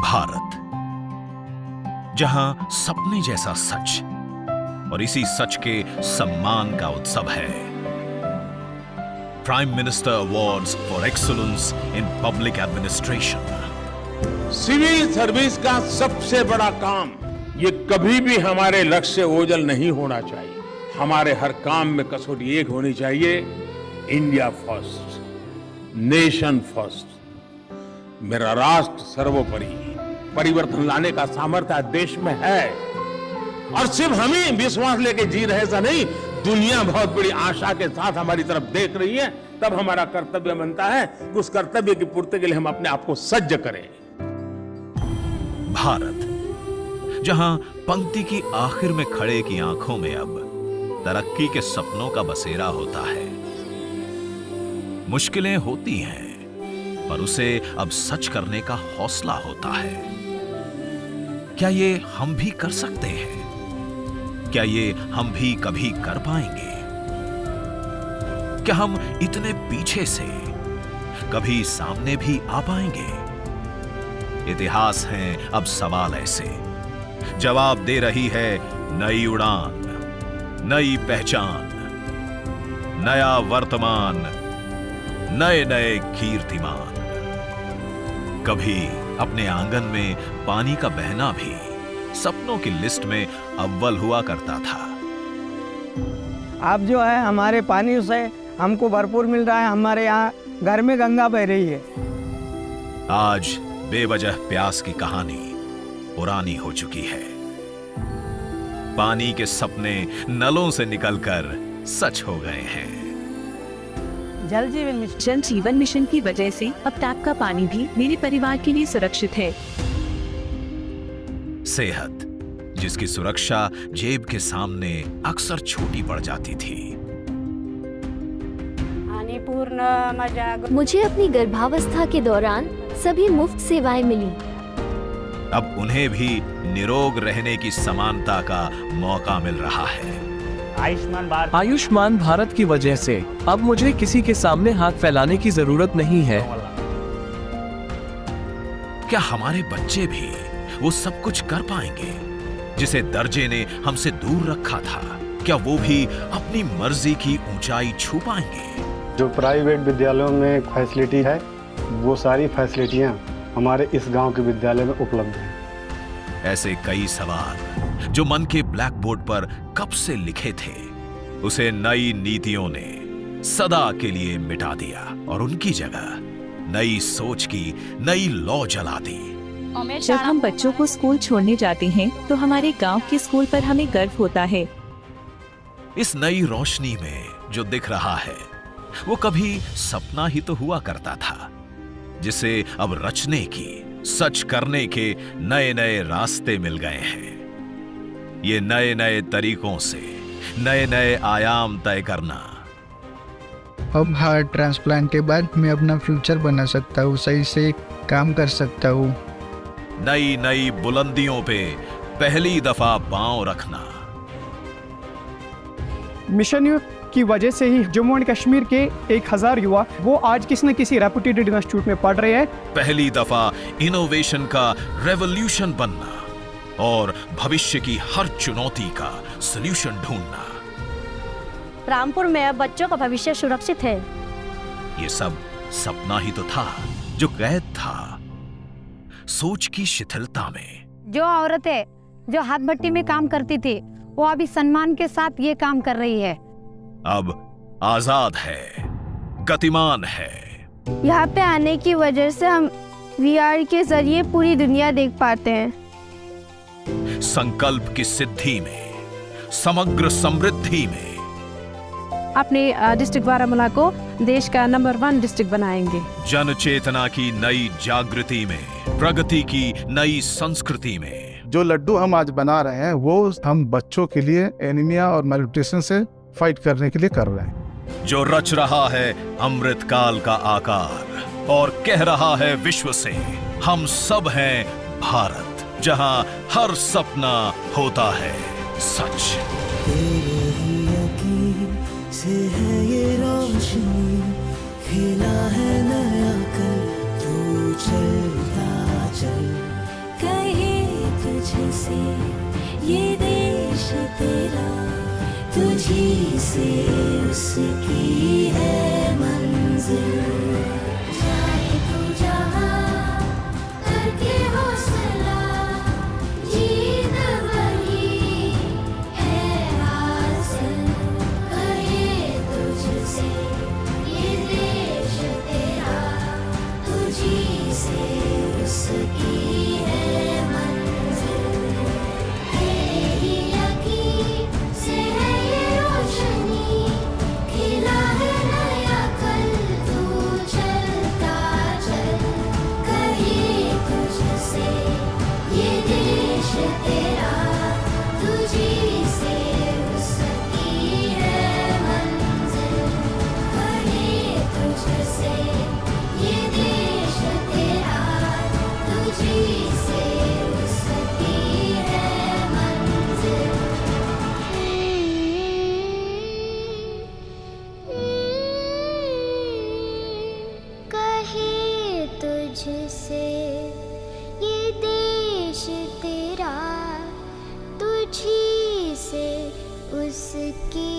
भारत, जहां सपने जैसा सच और इसी सच के सम्मान का उत्सव है। Prime minister awards for excellence in public administration. Civil service का सबसे बड़ा काम, ये कभी भी हमारे लक्ष्य से ओझल नहीं होना चाहिए। हमारे हर काम में कसौटी एक होनी चाहिए, इंडिया फर्स्ट, नेशन फर्स्ट। मेरा राष्ट्र सर्वोपरि। परिवर्तन लाने का सामर्थ्य देश में है और सिर्फ हम ही विश्वास लेके जी रहे ऐसा नहीं, दुनिया बहुत बड़ी आशा के साथ हमारी तरफ देख रही है। तब हमारा कर्तव्य बनता है कि उस कर्तव्य की पूर्ति के लिए हम अपने आप को सज्ज करें। भारत, जहां पंक्ति की आखिर में खड़े की आंखों में अब तरक्की के सपनों का बसेरा होता है। मुश्किलें होती हैं, पर उसे अब सच करने का हौसला होता है। क्या ये हम भी कर सकते हैं? क्या ये हम भी कभी कर पाएंगे? क्या हम इतने पीछे से कभी सामने भी आ पाएंगे? इतिहास हैं अब सवाल ऐसे, जवाब दे रही है नई उड़ान, नई पहचान, नया वर्तमान, नए नए कीर्तिमान। कभी अपने आंगन में पानी का बहना भी सपनों की लिस्ट में अव्वल हुआ करता था। अब जो है हमारे पानी से हमको भरपूर मिल रहा है। हमारे यहाँ घर में गंगा बह रही है। आज बेवजह प्यास की कहानी पुरानी हो चुकी है। पानी के सपने नलों से निकलकर सच हो गए हैं। जल जीवन मिशन की वजह से अब टैप का पानी भी मेरे परिवार के लिए सुरक्षित है। सेहत, जिसकी सुरक्षा जेब के सामने अक्सर छोटी पड़ जाती थी। मुझे अपनी गर्भावस्था के दौरान सभी मुफ्त सेवाएं मिली। अब उन्हें भी निरोग रहने की समानता का मौका मिल रहा है। आयुष्मान भारत की वजह से अब मुझे किसी के सामने हाथ फैलाने की जरूरत नहीं है। क्या हमारे बच्चे भी वो सब कुछ कर पाएंगे जिसे दर्जे ने हमसे दूर रखा था? क्या वो भी अपनी मर्जी की ऊंचाई छू पाएंगे? जो प्राइवेट विद्यालयों में फैसिलिटी है, वो सारी फैसिलिटियां हमारे इस गांव के विद्यालय में उपलब्ध हैं। ऐसे कई सवाल जो मन के ब्लैक बोर्ड पर कब से लिखे थे, उसे नई नीतियों ने सदा के लिए मिटा दिया और उनकी जगह नई सोच की नई लौ जला दी। जब हम बच्चों को स्कूल छोड़ने जाते हैं तो हमारे गांव के स्कूल पर हमें गर्व होता है। इस नई रोशनी में जो दिख रहा है वो कभी सपना ही तो हुआ करता था, जिसे अब रचने की, सच करने के नए नए रास्ते मिल गए हैं। ये नए नए तरीकों से नए नए आयाम तय करना। अब हार्ट ट्रांसप्लांट के बाद मैं अपना फ्यूचर बना सकता हूँ, सही से काम कर सकता हूँ। नई नई बुलंदियों पे पहली दफा पांव रखना। मिशन यू की वजह से ही जम्मू एंड कश्मीर के 1000 युवा वो आज किसी न किसी रेपुटेड इंस्टीट्यूट में पढ़ रहे हैं। पहली दफा इनोवेशन का रेवोल्यूशन बनना और भविष्य की हर चुनौती का सॉल्यूशन ढूंढना। रामपुर में अब बच्चों का भविष्य सुरक्षित है। ये सब सपना ही तो था जो कैद था सोच की शिथिलता में। जो औरतें जो हाथ भट्टी में काम करती थी वो अभी सम्मान के साथ ये काम कर रही है। अब आजाद है, गतिमान है। यहाँ पे आने की वजह से हम VR के जरिए पूरी दुनिया देख पाते हैं। संकल्प की सिद्धि में, समग्र समृद्धि में। अपने डिस्ट्रिक्ट बारामूला को देश का नंबर 1 डिस्ट्रिक्ट बनाएंगे। जन चेतना की नई जागृति में, प्रगति की नई संस्कृति में। जो लड्डू हम आज बना रहे हैं वो हम बच्चों के लिए एनीमिया और मैलन्यूट्रिशन से फाइट करने के लिए कर रहे हैं। जो रच रहा है अमृत काल का आकार और कह रहा है विश्व से, हम सब हैं भारत, जहां हर सपना होता है सच। तेरे ही यकीन से है ये रोशनी, खिला है नया कल, तू चलता चल तुझसे ये देश तेरा, तुझी से उसकी है मंजिल। जाए तू जहाँ करके हौसला, जीत वही है हासिल। कहे तुझसे ये देश तेरा, तुझी से उसकी है मंजिल। तेरे ही यकीन से है ये रोशनी, खिला है नया कल, तू चलता चल। कहे तुझसे ये देश तेरा, तुझी से उसकी है मंजिल। कहे तुझसे ये देश तेरा, तुझी से उसकी है मंजिल। कहे तुझसे ये देश तेरा, तुझी से उसकी